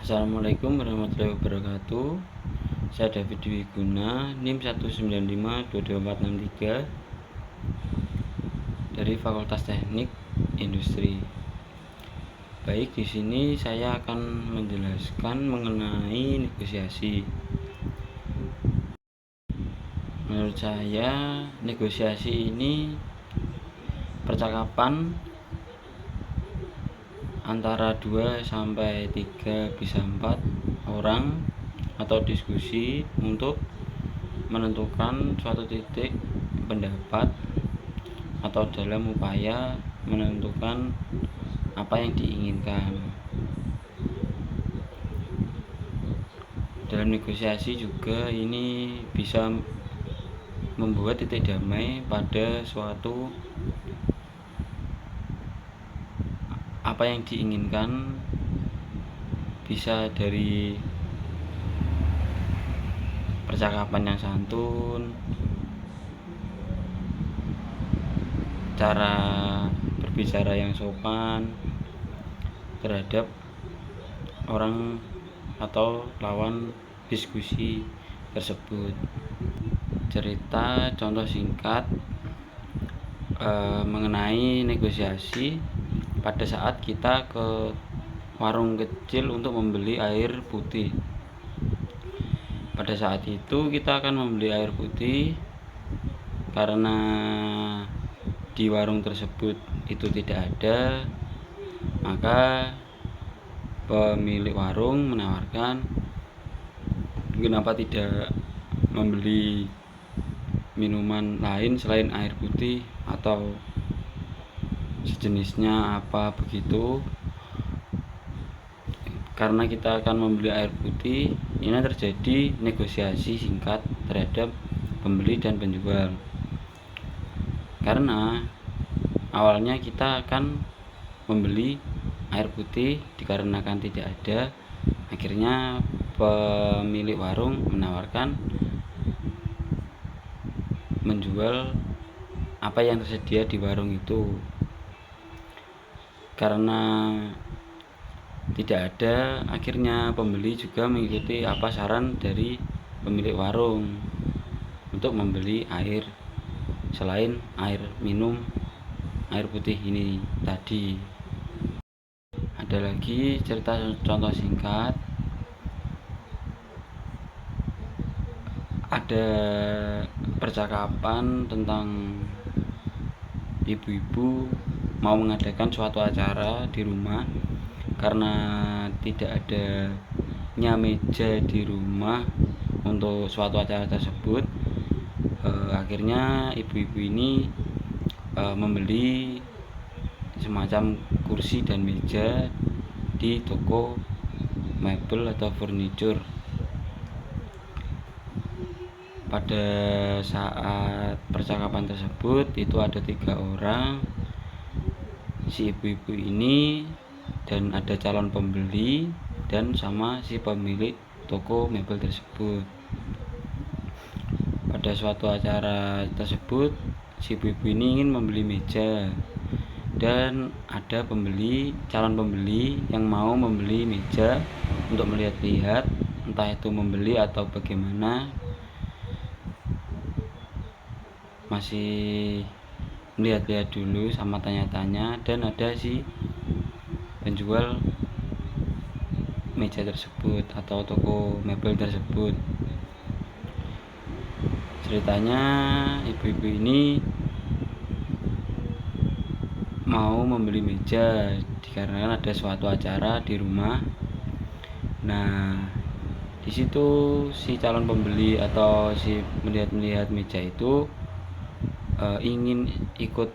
Assalamualaikum warahmatullahi wabarakatuh. Saya David Dwi Guna, NIM 1952263 dari Fakultas Teknik Industri. Baik, di sini saya akan menjelaskan mengenai negosiasi. Menurut saya, negosiasi ini percakapan antara 2 sampai 3 bisa 4 orang atau diskusi untuk menentukan suatu titik pendapat atau dalam upaya menentukan apa yang diinginkan. Dalam negosiasi juga ini bisa membuat titik damai pada suatu apa yang diinginkan, bisa dari percakapan yang santun, cara berbicara yang sopan terhadap orang atau lawan diskusi tersebut. Cerita contoh singkat mengenai negosiasi pada saat kita ke warung kecil untuk membeli air putih. Pada saat itu kita akan membeli air putih karena di warung tersebut itu tidak ada, maka pemilik warung menawarkan kenapa tidak membeli minuman lain selain air putih atau sejenisnya apa begitu. Karena kita akan membeli air putih, ini terjadi negosiasi singkat terhadap pembeli dan penjual. Karena awalnya kita akan membeli air putih dikarenakan tidak ada, akhirnya pemilik warung menawarkan menjual apa yang tersedia di warung itu. Karena tidak ada, akhirnya pembeli juga mengikuti apa saran dari pemilik warung untuk membeli air selain air minum, air putih ini tadi. Ada lagi cerita contoh singkat. Ada percakapan tentang ibu-ibu mau mengadakan suatu acara di rumah. Karena tidak adanya meja di rumah untuk suatu acara tersebut, akhirnya ibu-ibu ini membeli semacam kursi dan meja di toko mebel atau furniture. Pada saat percakapan tersebut itu ada 3 orang, si ibu-ibu ini dan ada calon pembeli dan sama si pemilik toko mebel tersebut. Pada suatu acara tersebut, si ibu-ibu ini ingin membeli meja dan ada calon pembeli yang mau membeli meja untuk melihat-lihat, entah itu membeli atau bagaimana, masih melihat-lihat dulu sama tanya-tanya. Dan ada si penjual meja tersebut atau toko mebel tersebut. Ceritanya ibu-ibu ini mau membeli meja dikarenakan ada suatu acara di rumah. Nah, di situ si calon pembeli atau si melihat-lihat meja itu ingin ikut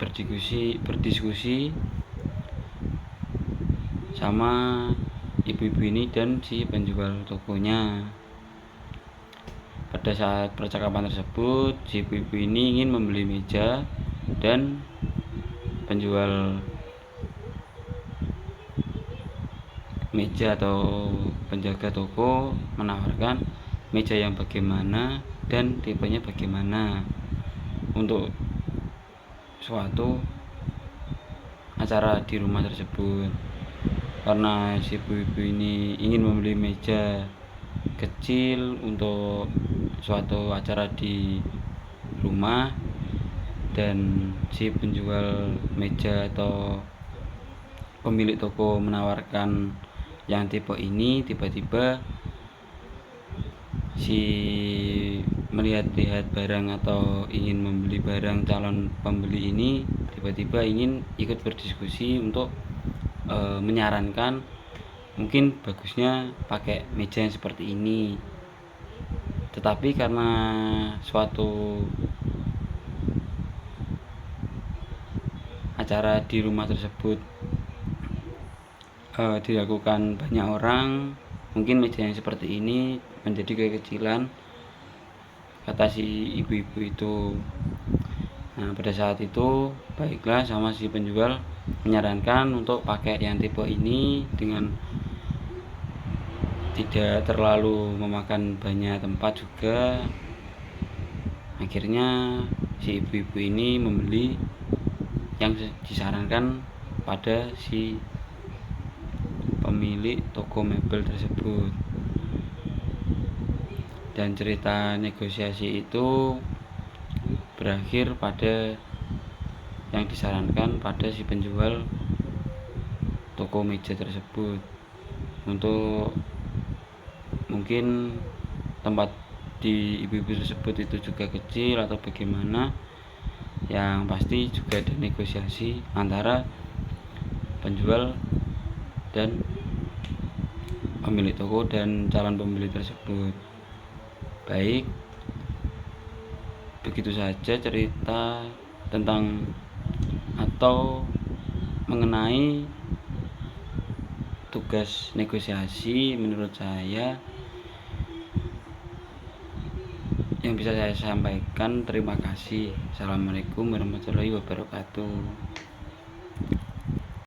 berdiskusi sama ibu-ibu ini dan si penjual tokonya. Pada saat percakapan tersebut, si ibu-ibu ini ingin membeli meja dan penjual meja atau penjaga toko menawarkan meja yang bagaimana dan tipenya bagaimana untuk suatu acara di rumah tersebut. karena si ibu-ibu ini ingin membeli meja kecil untuk suatu acara di rumah, dan si penjual meja atau pemilik toko menawarkan yang tipe ini. Tiba-tiba si melihat-lihat barang atau ingin membeli barang calon pembeli ini tiba-tiba ingin ikut berdiskusi untuk menyarankan mungkin bagusnya pakai meja yang seperti ini. Tetapi karena suatu acara di rumah tersebut dilakukan banyak orang, mungkin meja yang seperti ini menjadi kekecilan, kata si ibu-ibu itu. Nah, pada saat itu baiklah sama si penjual menyarankan untuk pakai yang tipe ini dengan tidak terlalu memakan banyak tempat juga. Akhirnya si ibu-ibu ini membeli yang disarankan pada si pemilik toko mebel tersebut. Dan cerita negosiasi itu berakhir pada yang disarankan pada si penjual toko meja tersebut untuk mungkin tempat di ibu-ibu tersebut itu juga kecil atau bagaimana. Yang pasti juga ada negosiasi antara penjual dan pemilik toko dan calon pembeli tersebut. Baik, begitu saja cerita tentang atau mengenai tugas negosiasi menurut saya yang bisa saya sampaikan. Terima kasih. Assalamualaikum warahmatullahi wabarakatuh.